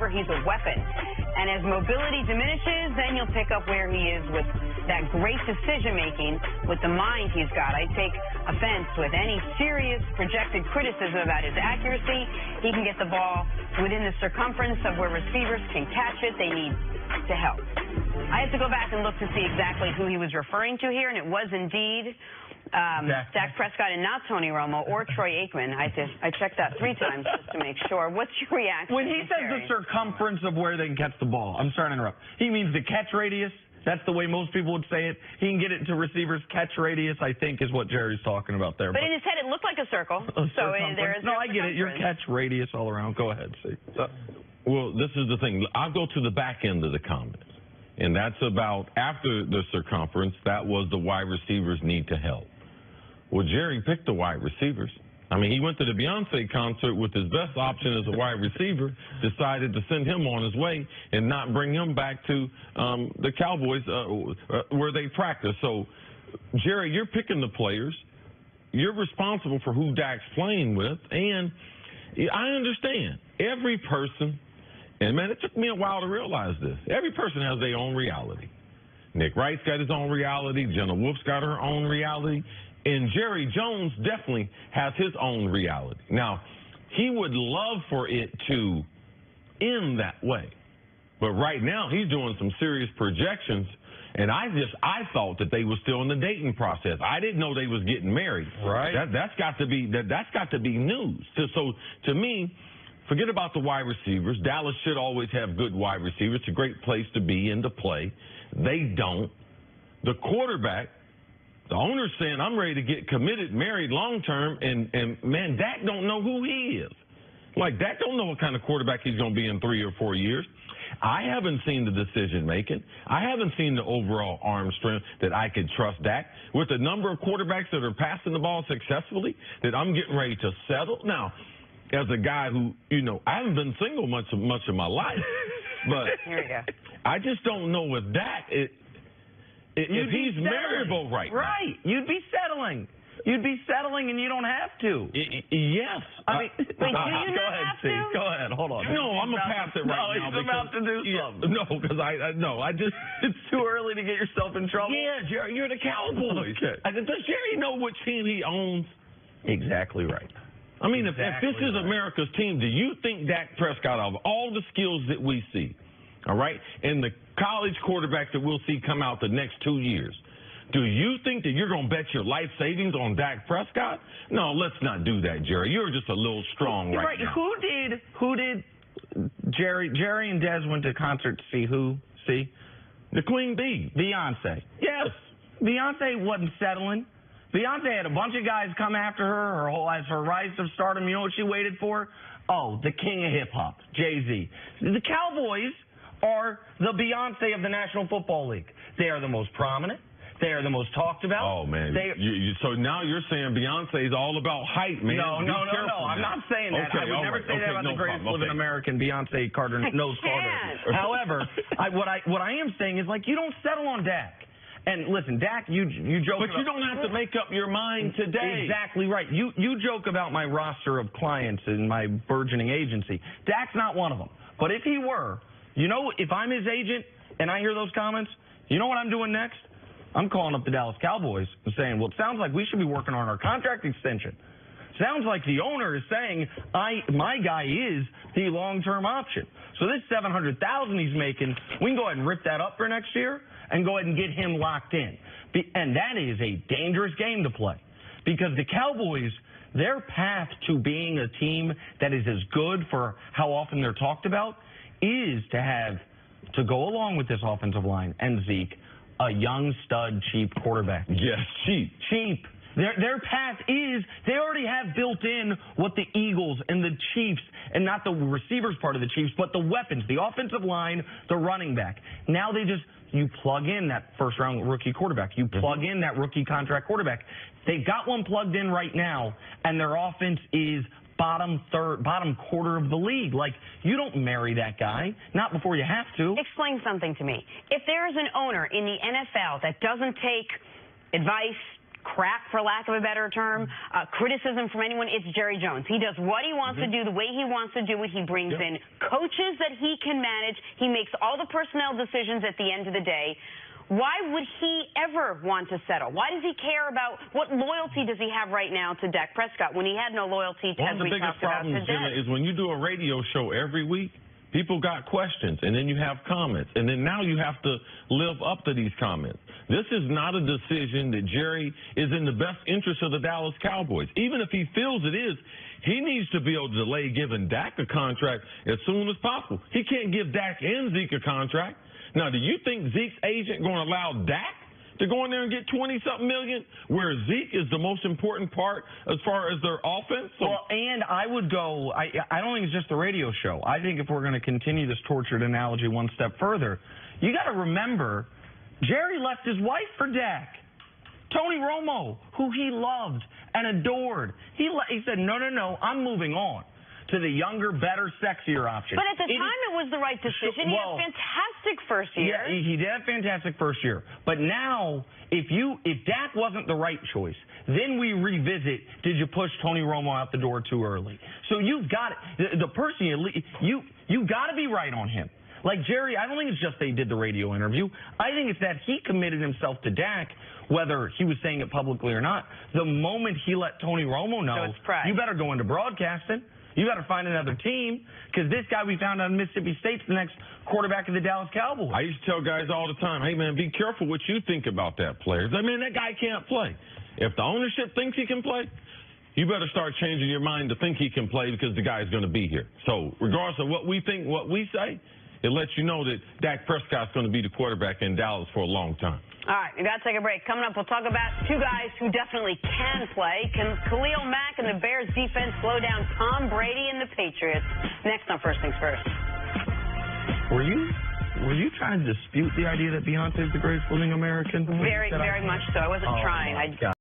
receiver, he's a weapon. And as mobility diminishes, then you'll pick up where he is with that great decision-making with the mind he's got. I take offense with any serious projected criticism about his accuracy. He can get the ball within the circumference of where receivers can catch it. They need to help. I have to go back and look to see exactly who he was referring to here, and it was indeed Dak Prescott and not Tony Romo or Troy Aikman. I checked that 3 times just to make sure. What's your reaction? When he says the circumference of where they can catch the ball, I'm sorry to interrupt. He means the catch radius. That's the way most people would say it. He can get it to receivers' catch radius, I think, is what Jerry's talking about there. But in his head, it looked like a circle. So there is no, I get it. Your catch radius all around. Go ahead, see. Well, this is the thing. I'll go to the back end of the comments. And that's about after the circumference, that was the wide receivers need to help. Well, Jerry picked the wide receivers. I mean, he went to the Beyonce concert with his best option as a wide receiver, decided to send him on his way and not bring him back to the Cowboys where they practice. So, Jerry, you're picking the players. You're responsible for who Dak's playing with. And I understand every person, and, man, it took me a while to realize this. Every person has their own reality. Nick Wright's got his own reality. Jenna Wolf's got her own reality. And Jerry Jones definitely has his own reality. Now, he would love for it to end that way. But right now, he's doing some serious projections. And I thought that they were still in the dating process. I didn't know they was getting married. Right. That's got to be news. So to me, forget about the wide receivers. Dallas should always have good wide receivers. It's a great place to be and to play. They don't. The quarterback, the owner's saying, I'm ready to get committed, married long-term, and man, Dak don't know who he is. Like, Dak don't know what kind of quarterback he's going to be in 3 or 4 years. I haven't seen the decision-making. I haven't seen the overall arm strength that I could trust Dak. With the number of quarterbacks that are passing the ball successfully, that I'm getting ready to settle. Now, as a guy who, I haven't been single much of my life, but here we go. I just don't know with Dak. If he's marriable right now. Right. You'd be settling. You'd be settling, and you don't have to. Yes. I mean, wait, do you go not ahead, have Steve. to? Go ahead. Hold on. No, I'm going to pass it right now. No, he's about to do something. No, because I just... It's too early to get yourself in trouble. Yeah, Jerry, you're the Cowboys. Okay. Does Jerry know what team he owns? Exactly right. I mean, if this is America's team, do you think Dak Prescott, of all the skills that we see, all right, and the college quarterbacks that we'll see come out the next 2 years, do you think that you're going to bet your life savings on Dak Prescott? No, let's not do that, Jerry. You're just a little strong right now. Who did Jerry and Des went to concert to see who? See? The Queen Bee. Beyonce. Yes. Beyonce wasn't settling. Beyonce had a bunch of guys come after her as her rise to stardom. You know what she waited for? Oh, the king of hip-hop, Jay-Z. The Cowboys are the Beyonce of the National Football League. They are the most prominent. They are the most talked about. Oh, man. So now you're saying Beyonce is all about hype, man. No. I'm not saying that. Okay, I would never say that about the greatest living American, Beyonce Carter, Carter. However, what I am saying is, like, you don't settle on Dak. And listen, Dak, you joke. But you don't have to make up your mind today. Exactly right. You joke about my roster of clients in my burgeoning agency. Dak's not one of them. But if he were, if I'm his agent and I hear those comments, you know what I'm doing next? I'm calling up the Dallas Cowboys and saying, well, it sounds like we should be working on our contract extension. Sounds like the owner is saying, my guy is the long-term option. So this $700,000 he's making, we can go ahead and rip that up for next year and go ahead and get him locked in. And that is a dangerous game to play because the Cowboys, their path to being a team that is as good for how often they're talked about is to go along with this offensive line and Zeke, a young stud, cheap quarterback. Yes, cheap. Cheap. Their path is, they already have built in what the Eagles and the Chiefs, and not the receivers part of the Chiefs, but the weapons, the offensive line, the running back. Now you plug in that first-round rookie quarterback. You plug in that rookie contract quarterback. They've got one plugged in right now, and their offense is bottom quarter of the league. Like, you don't marry that guy, not before you have to. Explain something to me. If there is an owner in the NFL that doesn't take advice, crap, for lack of a better term, criticism from anyone, it's Jerry Jones. He does what he wants to do, the way he wants to do it. He brings in coaches that he can manage. He makes all the personnel decisions at the end of the day. Why would he ever want to settle? Why does he care about what loyalty does he have right now to Dak Prescott when he had no loyalty to, as we talked about today? One of the biggest problems, Jenna, is when you do a radio show every week, people got questions, and then you have comments, and then now you have to live up to these comments. This is not a decision that Jerry is in the best interest of the Dallas Cowboys. Even if he feels it is, he needs to be able to delay giving Dak a contract as soon as possible. He can't give Dak and Zeke a contract. Now, do you think Zeke's agent going to allow Dak to go in there and get 20-something million, where Zeke is the most important part as far as their offense? So, well, and I would go, I don't think it's just the radio show. I think if we're going to continue this tortured analogy one step further, you got to remember, Jerry left his wife for Dak. Tony Romo, who he loved and adored, he said, no, I'm moving on to the younger, better, sexier option. But at the time, it was the right decision. He had a fantastic first year. Yeah, he did have a fantastic first year. But now, if Dak wasn't the right choice, then we revisit, did you push Tony Romo out the door too early? So you've got the person you got to be right on him. Like Jerry, I don't think it's just they did the radio interview. I think it's that he committed himself to Dak, whether he was saying it publicly or not. The moment he let Tony Romo know, you better go into broadcasting. You got to find another team, because this guy we found out in Mississippi State's the next quarterback of the Dallas Cowboys. I used to tell guys all the time, hey, man, be careful what you think about that player. I mean, that guy can't play. If the ownership thinks he can play, you better start changing your mind to think he can play, because the guy's going to be here. So regardless of what we think, what we say, it lets you know that Dak Prescott's going to be the quarterback in Dallas for a long time. All right, we got to take a break. Coming up, we'll talk about two guys who definitely can play. Can Khalil Mack and the Bears defense slow down Tom Brady and the Patriots? Next on First Things First. Were you trying to dispute the idea that Beyonce is the greatest living American? Very much so. I wasn't trying.